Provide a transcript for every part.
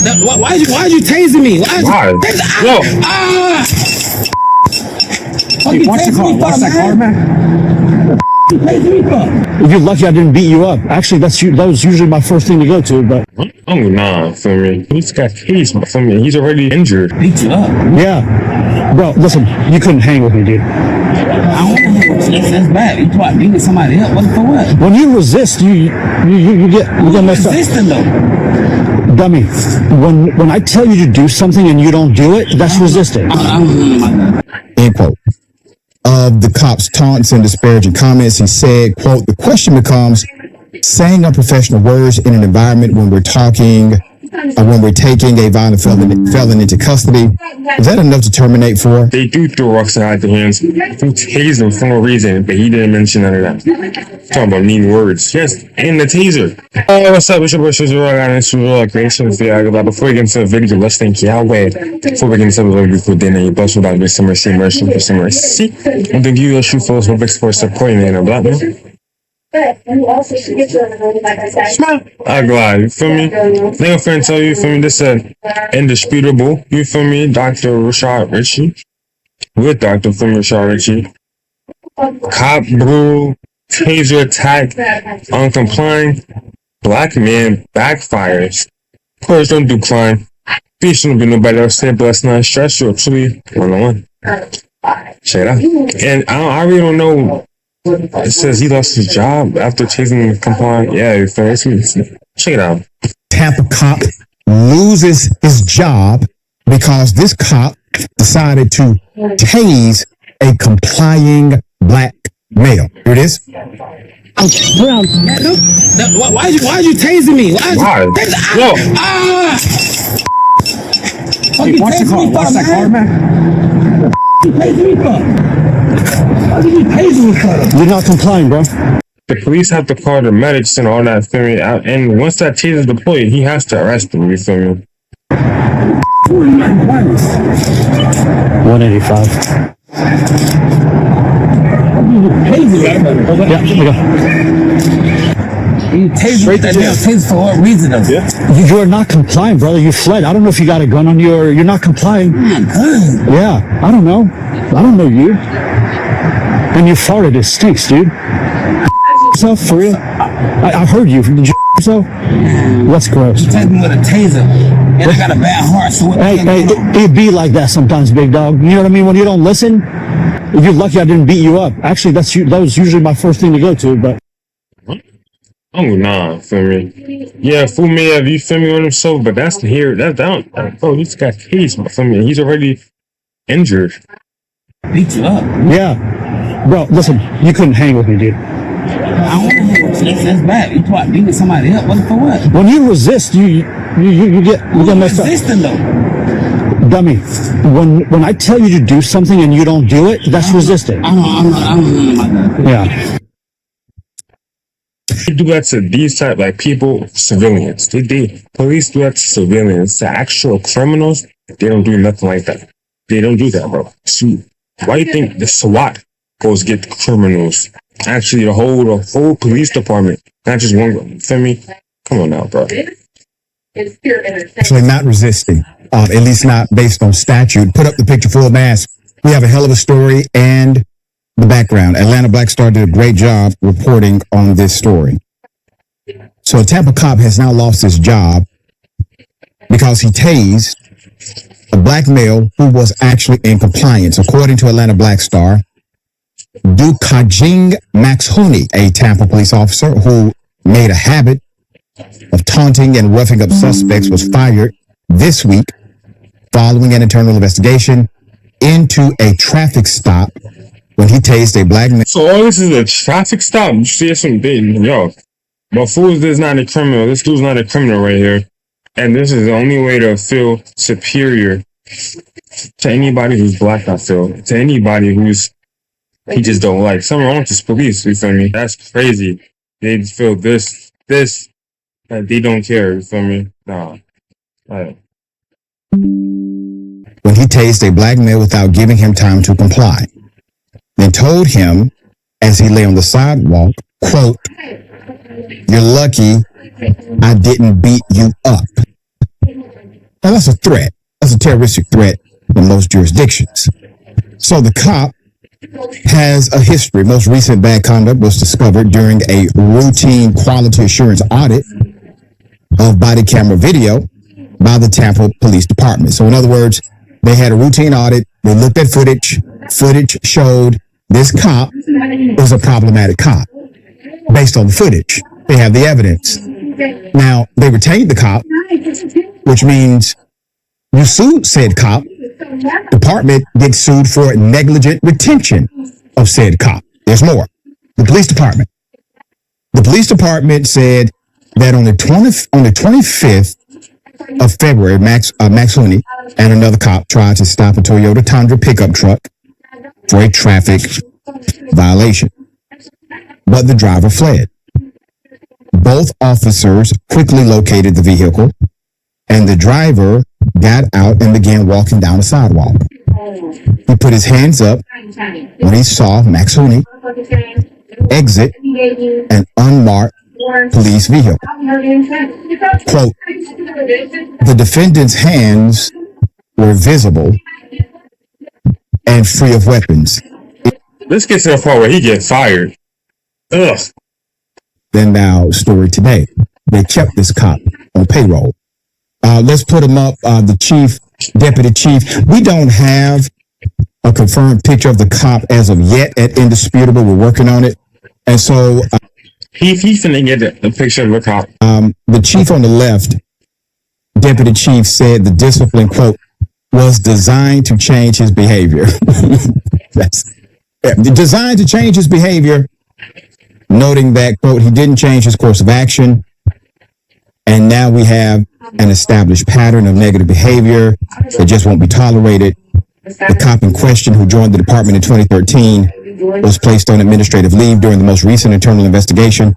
Why'd you tasing me? Why? Hey, watch the car. Watch that car, man. You're lucky I didn't beat you up. Actually, that was usually my first thing to go to, but... Oh, nah, feel me? He's got case, feel me? He's already injured. Beat you up? Yeah. Bro, listen, you couldn't hang with me, dude. I don't want to hang with you. That's bad. You thought beating somebody up? What for what? When you resist, you get messed up. Resisting, though. Dummy, when I tell you to do something and you don't do it, that's resisting. End quote. Of the cop's taunts and disparaging comments, he said, quote, the question becomes saying unprofessional words in an environment when we're talking or when we're taking a violent felon into custody. Is that enough to terminate for? They do throw rocks and hide their hands. Who tased him for no reason, but he didn't mention none of that. Talking about mean words. Yes, and the taser. Oh, what's up? It's your boy, I got into creation for you. Before we get into the video, let's thank Yahweh. Before we get into the video, for dinner, you bless without me some mercy, for some mercy. And thank you, shoot for us, for supporting me in a black man. But you also should get your I glad, you feel me? Nigga friend tell you, you feel me? This is indisputable, you feel me? Dr. Rashad Ritchie. With Dr. Rashad Ritchie. Cop brutal, taser attack, uncomplying. Black man backfires. Courts don't do crime. Peace shouldn't be nobody else here, but it's not stressful. Truly, 1-on-1. Check it out. And I really don't know. It says he lost his job after chasing compliant. Yeah, you feel me? Check it out. Tampa cop loses his job because this cop decided to tase a complying black male. Here it is. Why'd you tasing me? Why? Hey, watch the car. Watch that car, man. You're not complying, bro. The police have to call the medics and all that, feel me? And once that taser is deployed, he has to arrest him, you feel me? 185. Yeah, here we go. You tased that damn taser for what reason, though? Yeah. You're not complying, brother. You fled. I don't know if you got a gun on you or you're not complying. Yeah, I don't know. I don't know you. And you farted. It stinks, dude. Yourself, for real? I heard you. Did you yourself? That's gross. You tased me with a taser, and I got a bad heart, so what? Hey, it be like that sometimes, big dog. You know what I mean? When you don't listen, you're lucky I didn't beat you up. Actually, that was usually my first thing to go to, but... Oh, nah, feel me? Yeah, fool may have, you feel me, on himself, but that's here, that's down. Bro, he's got case, feel me? He's already injured. Beat you up? Yeah. Bro, listen, you couldn't hang with me, dude. I don't want to hang with you. That's bad. You thought beating somebody up? What for what? When you resist, you get messed up. Resisting, though. Dummy, when I tell you to do something and you don't do it, that's resisting. I don't know. Yeah. They do that to these type, like people, civilians. Police do that to civilians. To actual criminals, they don't do nothing like that. They don't do that, bro. See, why do you think the SWAT goes get criminals? Actually, the whole police department, not just one. Feel me? Come on now, bro. Actually not resisting, at least not based on statute. Put up the picture full mask. We have a hell of a story and the background. Atlanta Black Star did a great job reporting on this story. So a Tampa cop has now lost his job because he tased a black male who was actually in compliance. According to Atlanta Black Star, Dukajing Maxhuni, a Tampa police officer who made a habit of taunting and roughing up suspects, was fired this week following an internal investigation into a traffic stop when he tased a black man. So all this is a traffic stop? You see something, yo. But fools, this is not a criminal. This dude's not a criminal right here. And this is the only way to feel superior to anybody who's black, I feel. To anybody who's, he just don't like. Something wrong with this police, you feel me? That's crazy. They just feel this, that they don't care, you feel me? Nah. Right. When he tased a black male without giving him time to comply. Then told him, as he lay on the sidewalk, quote, "You're lucky I didn't beat you up." Now that's a threat. That's a terroristic threat in most jurisdictions. So the cop has a history. Most recent bad conduct was discovered during a routine quality assurance audit of body camera video by the Tampa Police Department. So in other words, they had a routine audit. They looked at footage. Footage showed this cop is a problematic cop. Based on the footage, they have the evidence. Now, they retained the cop, which means you sued said cop. Department gets sued for negligent retention of said cop. There's more. The police department. The police department said that on the 25th of February, Max Hooney and another cop tried to stop a Toyota Tundra pickup truck for a traffic violation, but the driver fled. Both officers quickly located the vehicle, and the driver got out and began walking down the sidewalk. He put his hands up when he saw Max Hooney exit an unmarked police vehicle. Quote, the defendant's hands were visible and free of weapons. Let's get to the part where he gets fired. Ugh. Then now, story today. They kept this cop on payroll. Let's put him up. The chief, deputy chief. We don't have a confirmed picture of the cop as of yet at Indisputable. We're working on it. And so he finna get a picture of the cop. The chief on the left, deputy chief, said the discipline, quote, was designed to change his behavior. Designed to change his behavior, noting that, quote, he didn't change his course of action. And now we have an established pattern of negative behavior that just won't be tolerated. The cop in question, who joined the department in 2013, was placed on administrative leave during the most recent internal investigation.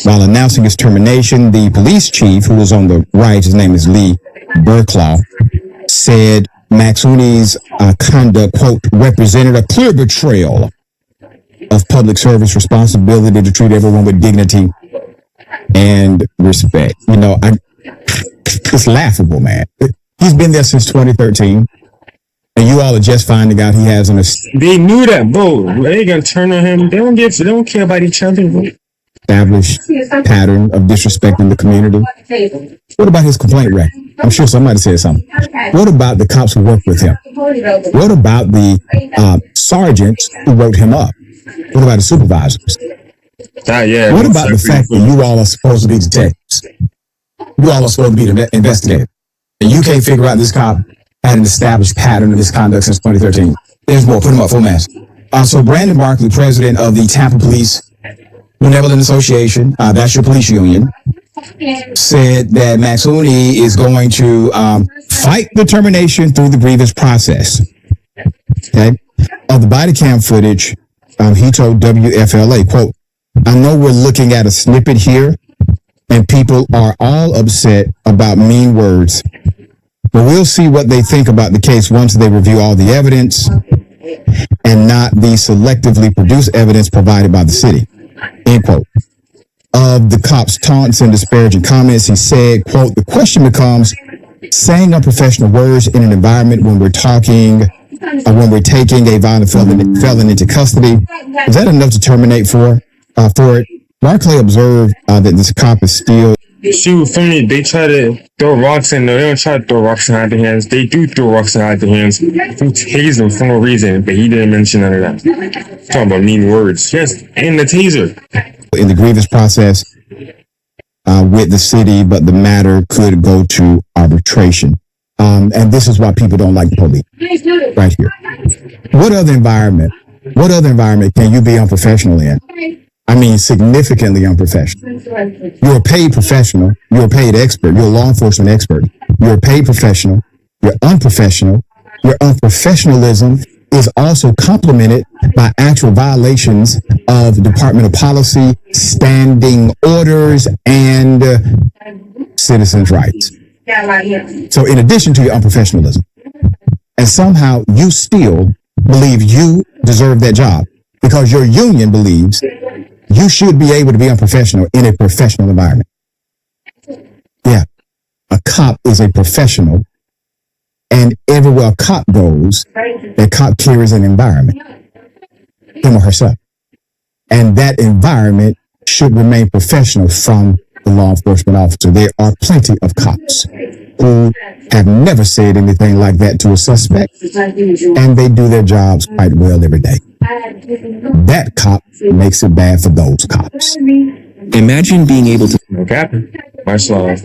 While announcing his termination, the police chief, who was on the right, his name is Lee Burklaw, said Max Hooney's conduct, quote, represented a clear betrayal of public service responsibility to treat everyone with dignity and respect. You know, it's laughable, man. He's been there since 2013. And you all are just finding out he has an They knew that, bro. They ain't gonna turn on him. They don't care about each other, bro. Established pattern of disrespecting the community. What about his complaint record? I'm sure somebody said something. What about the cops who worked with him? What about the sergeants who wrote him up? What about the supervisors? Yeah. What about the fact that you all are supposed to be detectives? You all are supposed to be the investigators. And you can't figure out this cop had an established pattern of misconduct since 2013. There's more. Put him up, full mask. So Brandon Barkley, president of the Tampa Police Benevolent Association, that's your police union, said that Max Hooney is going to fight the termination through the grievance process. Okay. Of the body cam footage, he told WFLA, quote, I know we're looking at a snippet here and people are all upset about mean words, but we'll see what they think about the case once they review all the evidence and not the selectively produced evidence provided by the city. End quote. Of the cops' taunts and disparaging comments, he said, quote, the question becomes saying unprofessional words in an environment when we're taking a violent felon into custody. Is that enough to terminate for it? Barclay observed that this cop is still. Shoot, for me, they try to throw rocks in there. They don't try to throw rocks in their hands. They do throw rocks in their hands. Who tase them for no reason, but he didn't mention none of that. Talking about mean words. Yes, and the taser. In the grievance process with the city, but the matter could go to arbitration. And this is why people don't like the police. Right here. What other environment can you be unprofessional in? I mean, significantly unprofessional. You're a paid professional. You're a paid expert. You're a law enforcement expert. You're a paid professional. You're unprofessional. Your unprofessionalism is also complemented by actual violations of departmental policy, standing orders, and citizens' rights. So in addition to your unprofessionalism, and somehow you still believe you deserve that job because your union believes you should be able to be unprofessional in a professional environment. Yeah. a cop is a professional, and everywhere a cop goes, that cop carries an environment, him or herself. And that environment should remain professional from the law enforcement officer. There are plenty of cops who have never said anything like that to a suspect, and they do their jobs quite well every day. That cop makes it bad for those cops. Imagine being able to No cap. Much love.